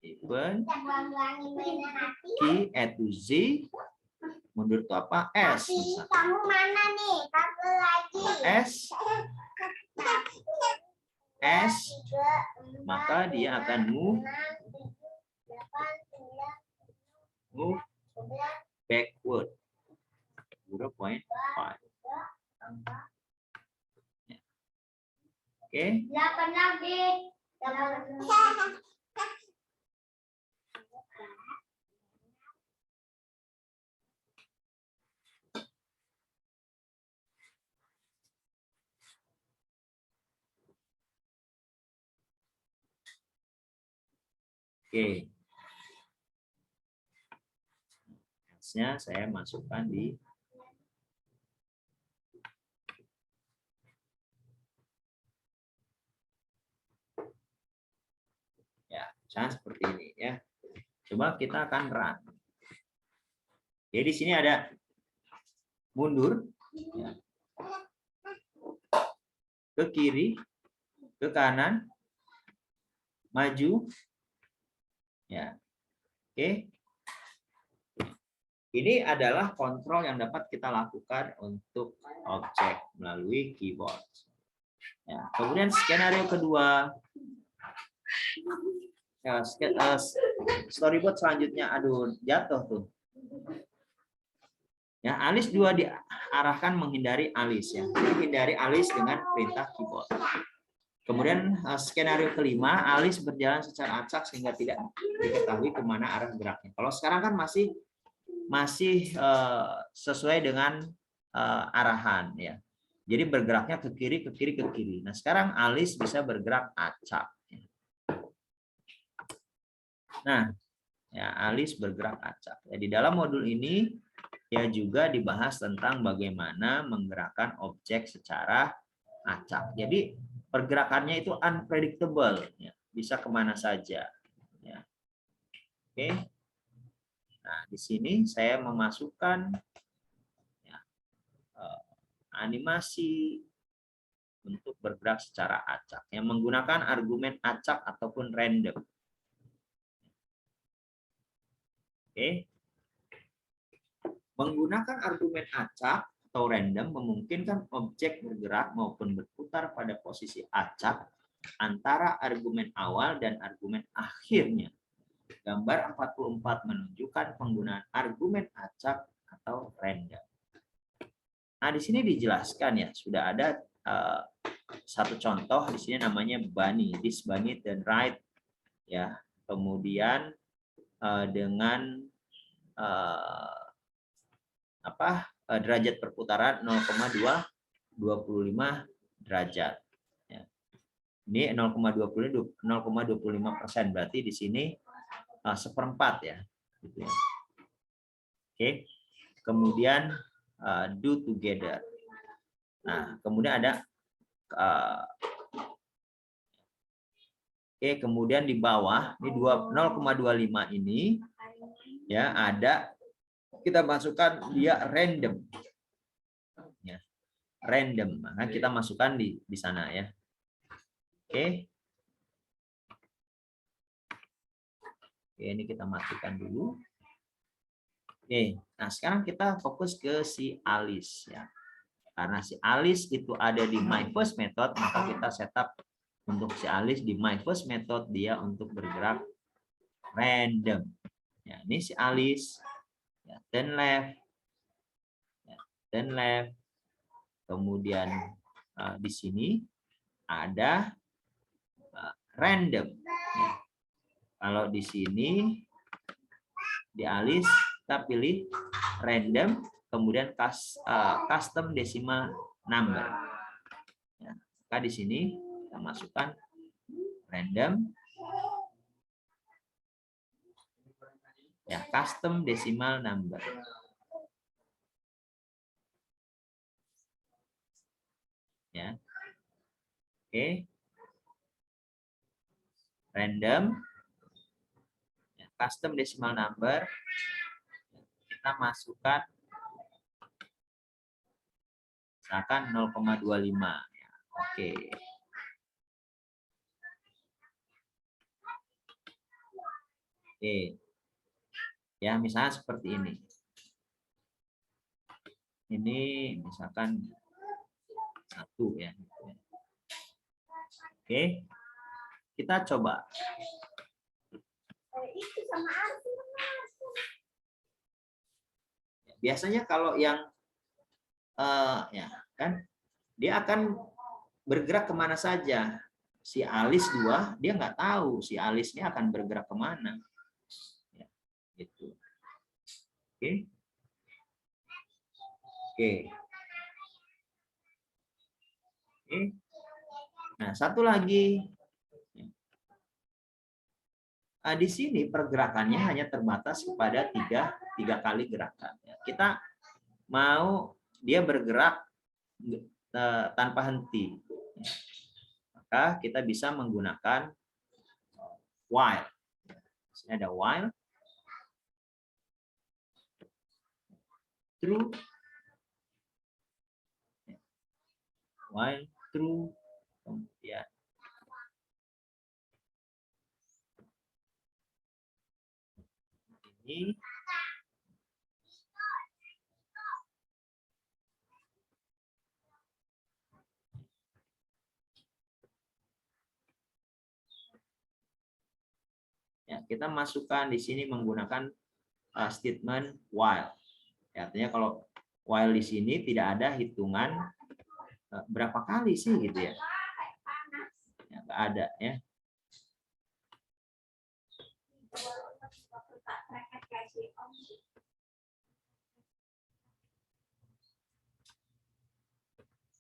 even key to Z, mundur itu apa? S. Misalkan. Kamu mana nih? Kamu lagi. S, maka dia akan move backward 0.5. Oke. 8 lagi. Oke. Nya saya masukkan di ya, misalnya seperti ini ya. Coba kita akan run. Jadi di sini ada mundur ya. Ke kiri, ke kanan, maju ya. Oke. Ini adalah kontrol yang dapat kita lakukan untuk objek melalui keyboard. Ya, kemudian skenario kedua, ya, storyboard selanjutnya, aduh jatuh tuh. Ya, Alice 2 diarahkan menghindari Alice ya, menghindari Alice dengan perintah keyboard. Kemudian skenario kelima, Alice berjalan secara acak sehingga tidak diketahui kemana arah geraknya. Kalau sekarang kan masih sesuai dengan arahan ya. Jadi bergeraknya ke kiri, ke kiri, ke kiri. Nah, sekarang Alice bisa bergerak acak. Nah, Ya, alis bergerak acak. Ya, di dalam modul ini ya juga dibahas tentang bagaimana menggerakkan objek secara acak. Jadi pergerakannya itu unpredictable, ya, bisa kemana saja. Ya. Oke. Nah, di sini saya memasukkan ya, animasi untuk bergerak secara acak yang menggunakan argumen acak ataupun random. Oke. Menggunakan argumen acak atau random memungkinkan objek bergerak maupun berputar pada posisi acak antara argumen awal dan argumen akhirnya. Gambar 44 menunjukkan penggunaan argumen acak atau random. Nah, di sini dijelaskan ya, sudah ada satu contoh di sini namanya bunny, this bunny dan right ya. Kemudian dengan derajat perputaran 0,225 derajat. Ya. Ini 0,25%, berarti di sini seperempat ya. Gitu ya. Oke. Kemudian do together. Nah, kemudian ada oke, kemudian di bawah ini 0,25 ini ya ada, kita masukkan dia random. Ya. Random, maka kita masukkan di sana ya. Oke. Oke, ini kita matikan dulu. Oke, nah sekarang kita fokus ke si alis ya. Karena si alis itu ada di my first method, maka kita setup untuk si alis di my first method dia untuk bergerak random. Ya, ini si alis. Ya, turn left. Ya, turn left. Kemudian di sini ada random. Ya. Kalau di sini di alis kita pilih random, kemudian custom decimal number. Ya, maka di sini kita masukkan random, ya, custom decimal number. Ya, oke, random, ya, custom decimal number. Kita masukkan misalkan 0,25. Ya, oke. Oke. Ya, misalnya seperti ini. Ini misalkan 1 ya. Oke. Kita coba. Biasanya kalau yang ya kan dia akan bergerak kemana saja. Si alis 2 dia nggak tahu si alisnya akan bergerak kemana. Ya, gitu. Oke. Oke. Oke. Nah, satu lagi. Di sini pergerakannya hanya terbatas kepada tiga kali gerakan. Kita mau dia bergerak tanpa henti, maka kita bisa menggunakan while. Di sini ada while, through, while, through, kemudian ini. Ya, kita masukkan di sini menggunakan statement while. Ya, artinya kalau while di sini tidak ada hitungan berapa kali sih gitu ya. Ya, nggak ada ya.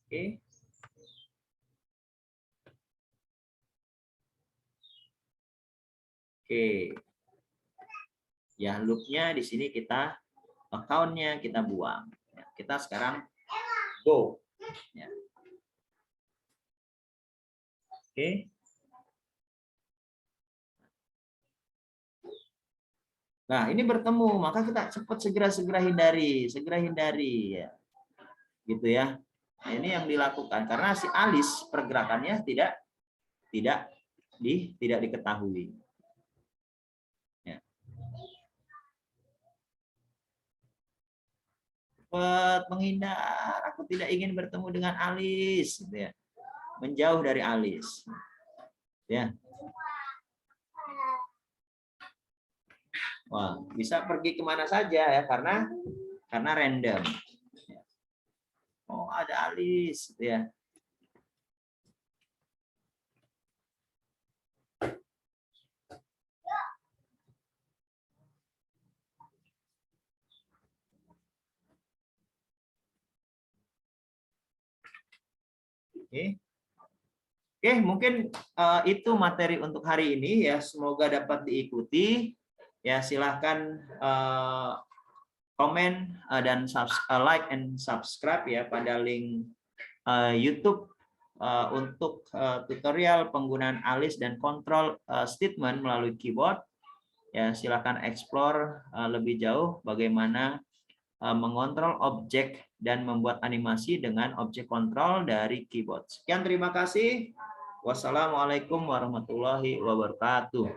Oke. Oke. Ya, loopnya di sini kita account-nya kita buang. Ya, kita sekarang go. Ya. Oke. Nah, ini bertemu, maka kita cepat segera hindari ya. Gitu ya. Nah, ini yang dilakukan karena si alis pergerakannya tidak diketahui. Ya. Cepat menghindar, aku tidak ingin bertemu dengan alis, gitu ya. Menjauh dari alis. Ya. Wah, bisa pergi kemana saja ya karena random. Oh, ada alis, gitu ya. Oke. Oke, mungkin itu materi untuk hari ini ya. Semoga dapat diikuti. Ya, silahkan komen dan like and subscribe ya pada link YouTube untuk tutorial penggunaan alis dan kontrol statement melalui keyboard. Ya, silahkan explore lebih jauh bagaimana mengontrol objek dan membuat animasi dengan objek kontrol dari keyboard. Sekian, terima kasih. Wassalamualaikum warahmatullahi wabarakatuh.